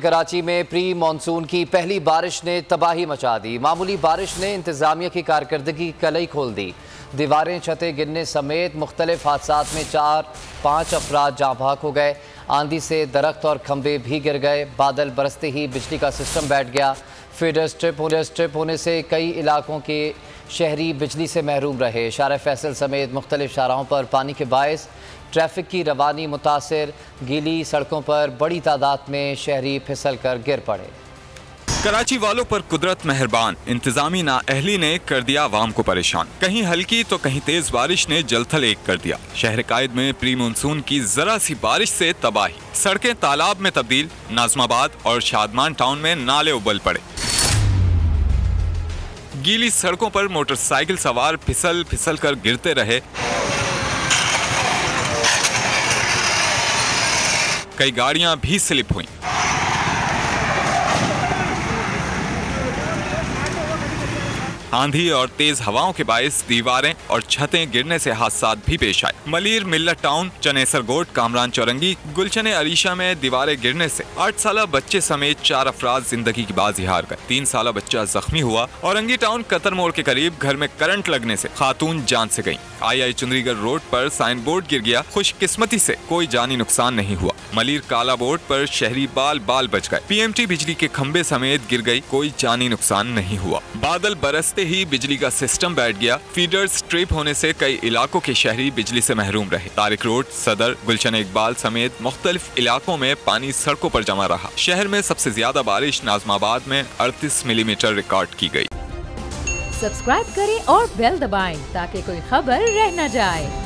कराची में pre monsoon की पहली बारिश ने तबाही मचा दी। मामूली बारिश ने इंतजामिया की कारकर्दगी कलई खोल दी। दीवारें छतें गिरने समेत मुख्तलिफ हादसात में 4-5 अफराद जाँ भाग हो गए। आंधी से दरख्त और खंबे भी गिर गए। बादल बरसते ही बिजली का सिस्टम बैठ गया। फीडर स्ट्रिप होने से कई इलाकों के शहरी बिजली से महरूम रहे। शारा फैसल समेत मुख्तलिफ शाहराहों पर पानी के बायस ट्रैफिक की रवानी मुतासिर। गीली सड़कों पर बड़ी तादाद में शहरी फिसल कर गिर पड़े। कराची वालों पर कुदरत मेहरबान, इंतजामी नाअहली ने कर दिया आवाम को परेशान। कहीं हल्की तो कहीं तेज बारिश ने जलथल एक कर दिया। शहर कायद में प्री मानसून की जरा सी बारिश से तबाही। सड़कें तालाब में तब्दील। नाज़माबाद और शादमान टाउन में नाले उबल पड़े। गीली सड़कों पर मोटरसाइकिल सवार फिसल कर गिरते रहे। कई गाड़ियां भी स्लिप हुईं। आंधी और तेज हवाओं के बायस दीवारें और छतें गिरने से हादसात भी पेश आए। मलीर मिल्लत टाउन, चनेसर गोट, कामरान चौरंगी, गुलशन अरीशा में दीवारें गिरने से 8 साला बच्चे समेत 4 अफराद जिंदगी की बाजी हार गए। 3 साला बच्चा जख्मी हुआ। औरंगी टाउन कतर मोड़ के करीब घर में करंट लगने से खातून जान से गई। आई चुंदरीगढ़ रोड पर साइन बोर्ड गिर गया। खुशकिस्मती से कोई जानी नुकसान नहीं हुआ। मलीर काला बोर्ड पर शहरी बाल बच गए। पीएमटी बिजली के खंबे समेत गिर गई। कोई जानी नुकसान नहीं हुआ। बादल बरसते ही बिजली का सिस्टम बैठ गया। फीडर स्ट्रिप होने से कई इलाकों के शहरी बिजली से महरूम रहे। तारिक रोड, सदर, गुलशन इकबाल समेत मुख्तलिफ इलाकों में पानी सड़कों पर जमा रहा। शहर में सबसे ज्यादा बारिश नाज़माबाद में 38 मिलीमीटर रिकॉर्ड की गई। सब्सक्राइब करें और बेल दबाएं ताकि कोई खबर रह न जाए।